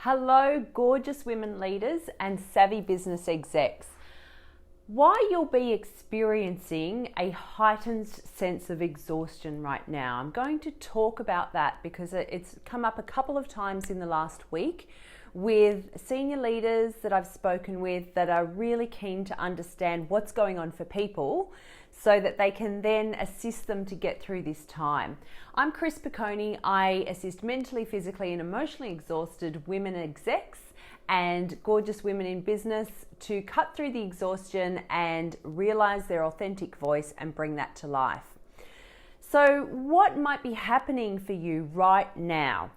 Hello, gorgeous women leaders and savvy business execs. Why you'll be experiencing a heightened sense of exhaustion right now. I'm going to talk about that because it's come up a couple of times in the last week with senior leaders that I've spoken with that are really keen to understand what's going on for people so that they can then assist them to get through this time. I'm Chris Piccone. I assist mentally, physically and emotionally exhausted women execs and gorgeous women in business to cut through the exhaustion and realize their authentic voice and bring that to life. So what might be happening for you right now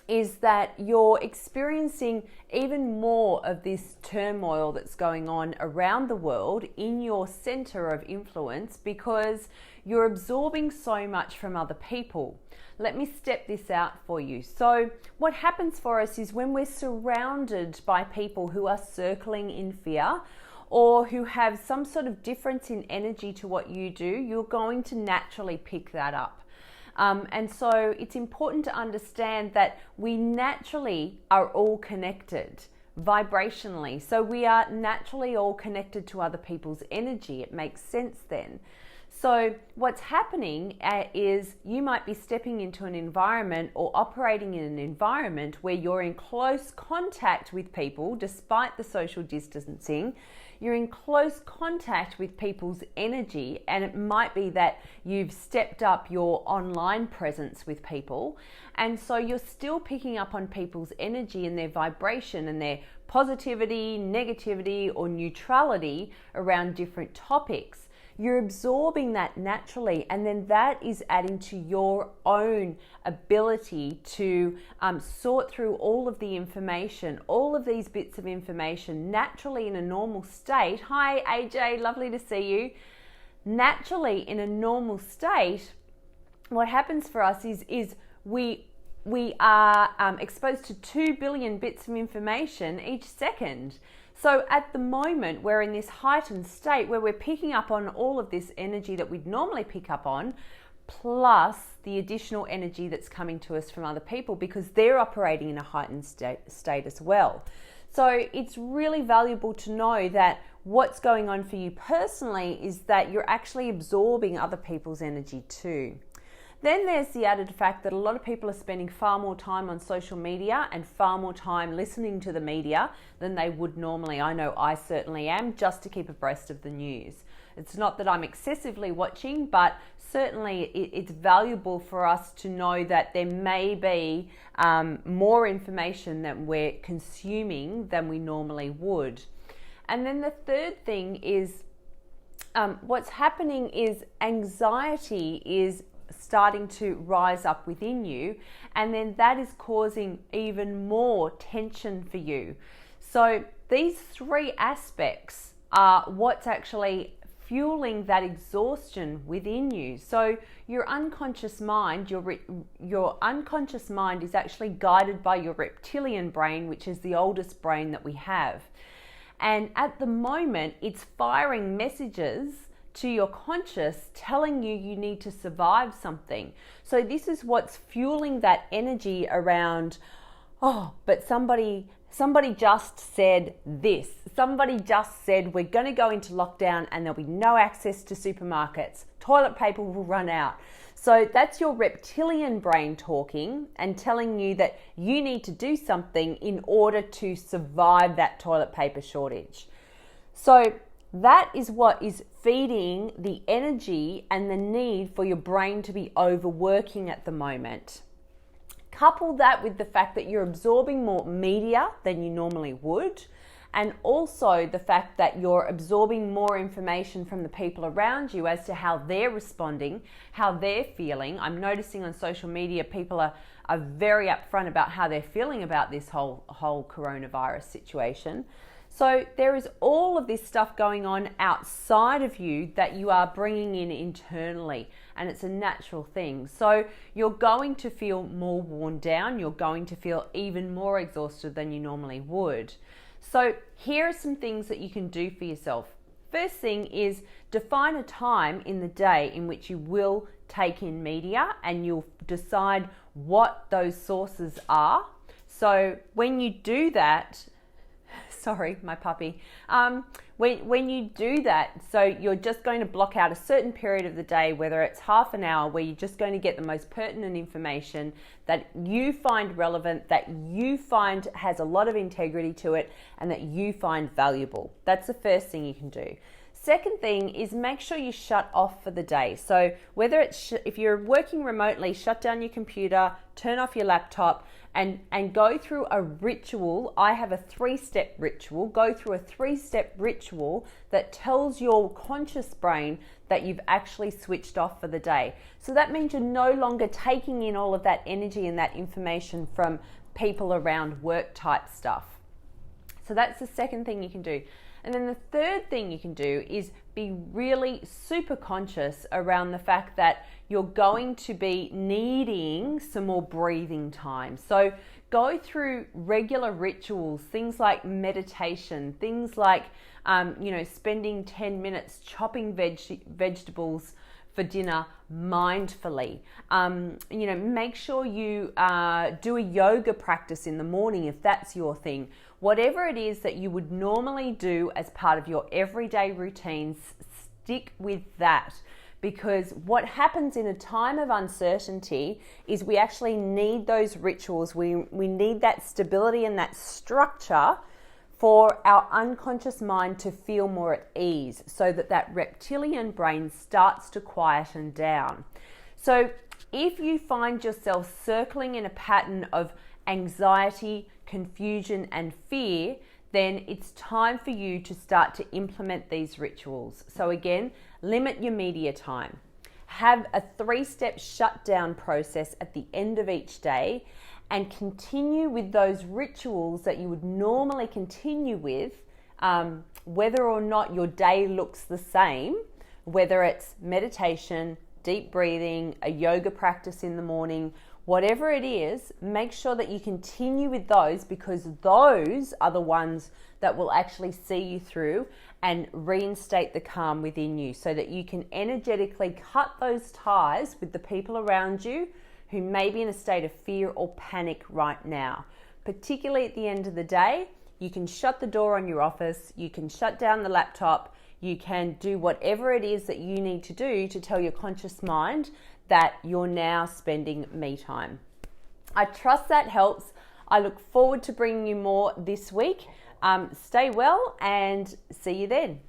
is that you're experiencing even more of this turmoil that's going on around the world in your center of influence because you're absorbing so much from other people. Let me step this out for you. So what happens for us is when we're surrounded by people who are circling in fear or who have some sort of difference in energy to what you do, you're going to naturally pick that up. And so it's important to understand that we naturally are all connected vibrationally. So we are naturally all connected to other people's energy. It makes sense then. So what's happening is you might be stepping into an environment or operating in an environment where you're in close contact with people despite the social distancing. You're in close contact with people's energy, and it might be that you've stepped up your online presence with people, and so you're still picking up on people's energy and their vibration and their positivity, negativity or neutrality around different topics. You're absorbing that naturally, and then that is adding to your own ability to sort through all of the information, all of these bits of information naturally in a normal state. Hi AJ, lovely to see you. Naturally in a normal state, what happens for us is we are exposed to 2 billion bits of information each second. So at the moment, we're in this heightened state where we're picking up on all of this energy that we'd normally pick up on, plus the additional energy that's coming to us from other people because they're operating in a heightened state as well. So it's really valuable to know that what's going on for you personally is that you're actually absorbing other people's energy too. Then there's the added fact that a lot of people are spending far more time on social media and far more time listening to the media than they would normally. I know I certainly am, just to keep abreast of the news. It's not that I'm excessively watching, but certainly it's valuable for us to know that there may be more information that we're consuming than we normally would. And then the third thing is what's happening is anxiety is starting to rise up within you, and then that is causing even more tension for you. So these three aspects are what's actually fueling that exhaustion within you. So your unconscious mind, your unconscious mind is actually guided by your reptilian brain, which is the oldest brain that we have. And at the moment, it's firing messages to your conscious telling you need to survive something. So this is what's fueling that energy around, oh, but somebody just said this. Somebody just said we're going to go into lockdown and there'll be no access to supermarkets. Toilet paper will run out. So that's your reptilian brain talking and telling you that you need to do something in order to survive that toilet paper shortage. So that is what is feeding the energy and the need for your brain to be overworking at the moment. Couple that with the fact that you're absorbing more media than you normally would, and also the fact that you're absorbing more information from the people around you as to how they're responding, how they're feeling. I'm noticing on social media people are very upfront about how they're feeling about this whole coronavirus situation. So there is all of this stuff going on outside of you that you are bringing in internally, and it's a natural thing. So you're going to feel more worn down. You're going to feel even more exhausted than you normally would. So here are some things that you can do for yourself. First thing is define a time in the day in which you will take in media, and you'll decide what those sources are. So when you do that, sorry, my puppy. When you do that, so you're just going to block out a certain period of the day, whether it's half an hour, where you're just going to get the most pertinent information that you find relevant, that you find has a lot of integrity to it, and that you find valuable. That's the first thing you can do. Second thing is make sure you shut off for the day. So whether it's if you're working remotely, shut down your computer, turn off your laptop, and go through a ritual. I have a 3-step ritual. Go through a 3-step ritual that tells your conscious brain that you've actually switched off for the day. So that means you're no longer taking in all of that energy and that information from people around work type stuff. So that's the second thing you can do. And then the third thing you can do is be really super conscious around the fact that you're going to be needing some more breathing time. So go through regular rituals, things like meditation, things like, spending 10 minutes chopping vegetables for dinner mindfully. Make sure you do a yoga practice in the morning if that's your thing. Whatever it is that you would normally do as part of your everyday routines, stick with that. Because what happens in a time of uncertainty is we actually need those rituals. We need that stability and that structure for our unconscious mind to feel more at ease, so that reptilian brain starts to quieten down. So if you find yourself circling in a pattern of anxiety, confusion, and fear, then it's time for you to start to implement these rituals. So again, limit your media time. Have a 3-step shutdown process at the end of each day, and continue with those rituals that you would normally continue with, whether or not your day looks the same, whether it's meditation, deep breathing, a yoga practice in the morning, whatever it is, make sure that you continue with those, because those are the ones that will actually see you through and reinstate the calm within you, so that you can energetically cut those ties with the people around you who may be in a state of fear or panic right now. Particularly at the end of the day, you can shut the door on your office, you can shut down the laptop, you can do whatever it is that you need to do to tell your conscious mind that you're now spending me time. I trust that helps. I look forward to bringing you more this week. Stay well and see you then.